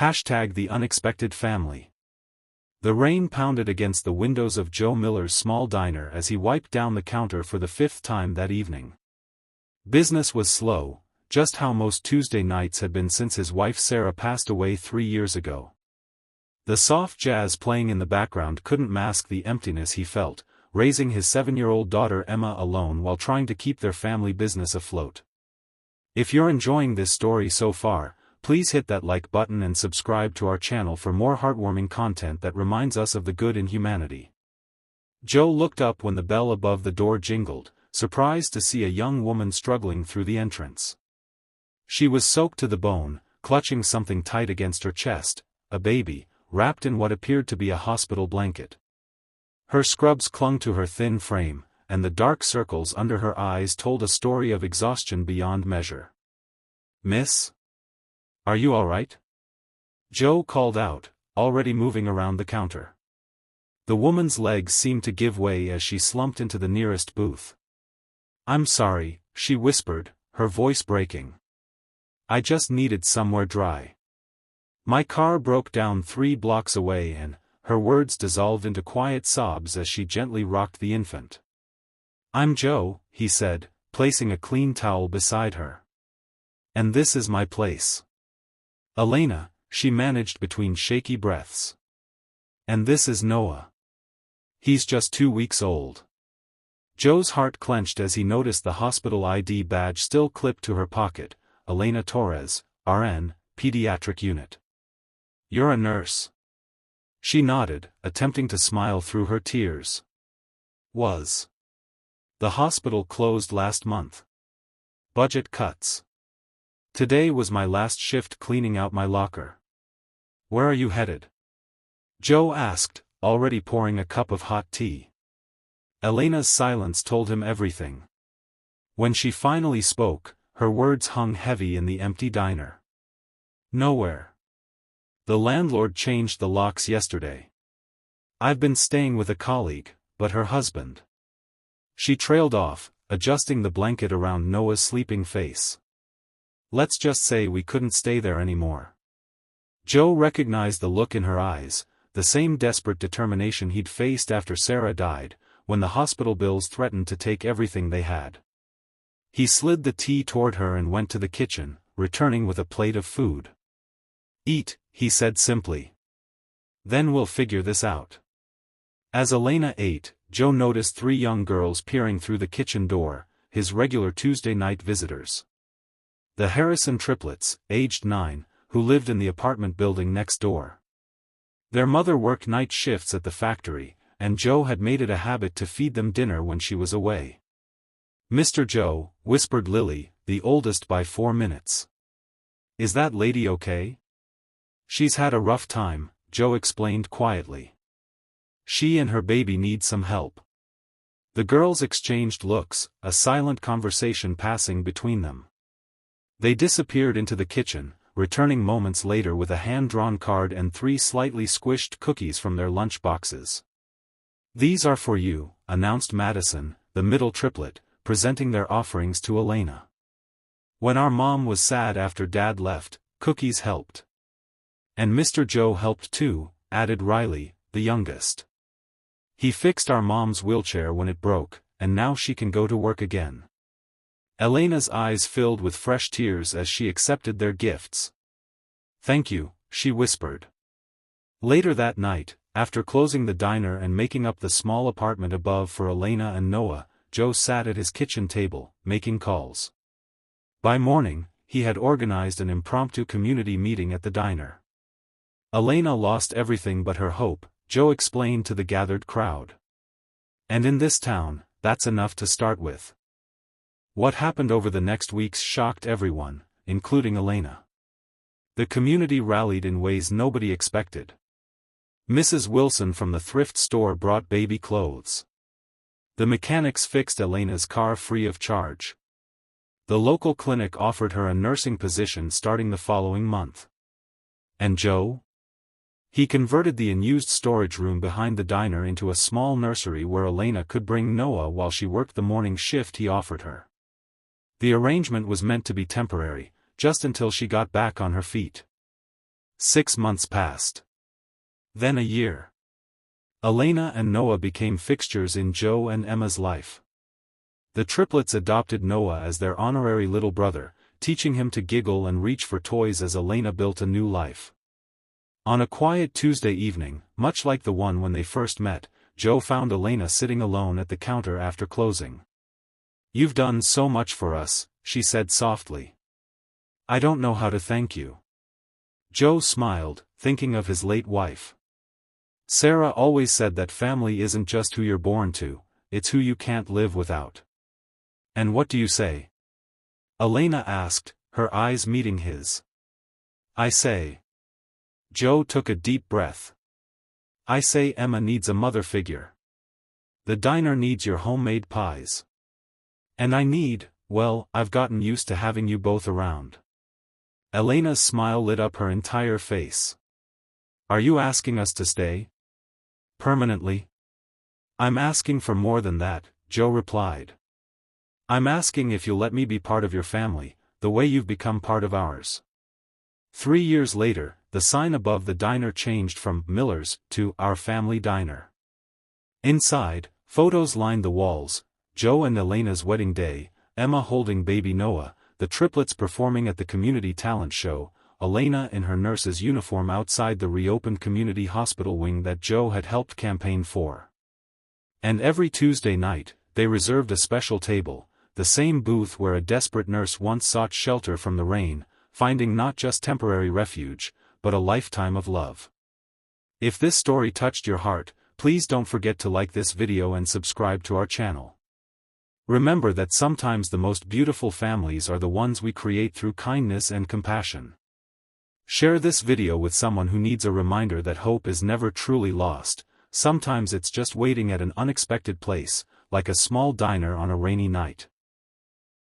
The unexpected family. The rain pounded against the windows of Joe Miller's small diner as he wiped down the counter for the 5th time that evening. Business was slow, just how most Tuesday nights had been since his wife Sarah passed away 3 years ago. The soft jazz playing in the background couldn't mask the emptiness he felt, raising his 7-year-old daughter Emma alone while trying to keep their family business afloat. If you're enjoying this story so far, please hit that like button and subscribe to our channel for more heartwarming content that reminds us of the good in humanity. Joe looked up when the bell above the door jingled, surprised to see a young woman struggling through the entrance. She was soaked to the bone, clutching something tight against her chest, a baby, wrapped in what appeared to be a hospital blanket. Her scrubs clung to her thin frame, and the dark circles under her eyes told a story of exhaustion beyond measure. "Miss? Are you all right?" Joe called out, already moving around the counter. The woman's legs seemed to give way as she slumped into the nearest booth. "I'm sorry," she whispered, her voice breaking. "I just needed somewhere dry. My car broke down 3 blocks away," and her words dissolved into quiet sobs as she gently rocked the infant. "I'm Joe," he said, placing a clean towel beside her. "And this is my place. Elena," she managed between shaky breaths. "And this is Noah. He's just 2 weeks old." Joe's heart clenched as he noticed the hospital ID badge still clipped to her pocket. "Elena Torres, RN, Pediatric Unit. You're a nurse?" She nodded, attempting to smile through her tears. "Was. The hospital closed last month. Budget cuts. Today was my last shift cleaning out my locker." "Where are you headed?" Joe asked, already pouring a cup of hot tea. Elena's silence told him everything. When she finally spoke, her words hung heavy in the empty diner. "Nowhere. The landlord changed the locks yesterday. I've been staying with a colleague, but her husband." She trailed off, adjusting the blanket around Noah's sleeping face. "Let's just say we couldn't stay there anymore." Joe recognized the look in her eyes, the same desperate determination he'd faced after Sarah died, when the hospital bills threatened to take everything they had. He slid the tea toward her and went to the kitchen, returning with a plate of food. "Eat," he said simply. "Then we'll figure this out." As Elena ate, Joe noticed 3 young girls peering through the kitchen door, his regular Tuesday night visitors. The Harrison triplets, aged 9, who lived in the apartment building next door. Their mother worked night shifts at the factory, and Joe had made it a habit to feed them dinner when she was away. "Mr. Joe," whispered Lily, the oldest by 4 minutes. "Is that lady okay?" "She's had a rough time," Joe explained quietly. "She and her baby need some help." The girls exchanged looks, a silent conversation passing between them. They disappeared into the kitchen, returning moments later with a hand-drawn card and 3 slightly squished cookies from their lunch boxes. "These are for you," announced Madison, the middle triplet, presenting their offerings to Elena. "When our mom was sad after Dad left, cookies helped." "And Mr. Joe helped too," added Riley, the youngest. "He fixed our mom's wheelchair when it broke, and now she can go to work again." Elena's eyes filled with fresh tears as she accepted their gifts. "Thank you," she whispered. Later that night, after closing the diner and making up the small apartment above for Elena and Noah, Joe sat at his kitchen table, making calls. By morning, he had organized an impromptu community meeting at the diner. "Elena lost everything but her hope," Joe explained to the gathered crowd. "And in this town, that's enough to start with." What happened over the next weeks shocked everyone, including Elena. The community rallied in ways nobody expected. Mrs. Wilson from the thrift store brought baby clothes. The mechanics fixed Elena's car free of charge. The local clinic offered her a nursing position starting the following month. And Joe? He converted the unused storage room behind the diner into a small nursery where Elena could bring Noah while she worked the morning shift he offered her. The arrangement was meant to be temporary, just until she got back on her feet. 6 months passed. Then a year. Elena and Noah became fixtures in Joe and Emma's life. The triplets adopted Noah as their honorary little brother, teaching him to giggle and reach for toys as Elena built a new life. On a quiet Tuesday evening, much like the one when they first met, Joe found Elena sitting alone at the counter after closing. "You've done so much for us," she said softly. "I don't know how to thank you." Joe smiled, thinking of his late wife. "Sarah always said that family isn't just who you're born to, it's who you can't live without." "And what do you say?" Elena asked, her eyes meeting his. "I say." Joe took a deep breath. "I say Emma needs a mother figure. The diner needs your homemade pies. And I need, well, I've gotten used to having you both around." Elena's smile lit up her entire face. "Are you asking us to stay? Permanently?" "I'm asking for more than that," Joe replied. "I'm asking if you'll let me be part of your family, the way you've become part of ours." 3 years later, the sign above the diner changed from Miller's to Our Family Diner. Inside, photos lined the walls: Joe and Elena's wedding day, Emma holding baby Noah, the triplets performing at the community talent show, Elena in her nurse's uniform outside the reopened community hospital wing that Joe had helped campaign for. And every Tuesday night, they reserved a special table, the same booth where a desperate nurse once sought shelter from the rain, finding not just temporary refuge, but a lifetime of love. If this story touched your heart, please don't forget to like this video and subscribe to our channel. Remember that sometimes the most beautiful families are the ones we create through kindness and compassion. Share this video with someone who needs a reminder that hope is never truly lost. Sometimes it's just waiting at an unexpected place, like a small diner on a rainy night.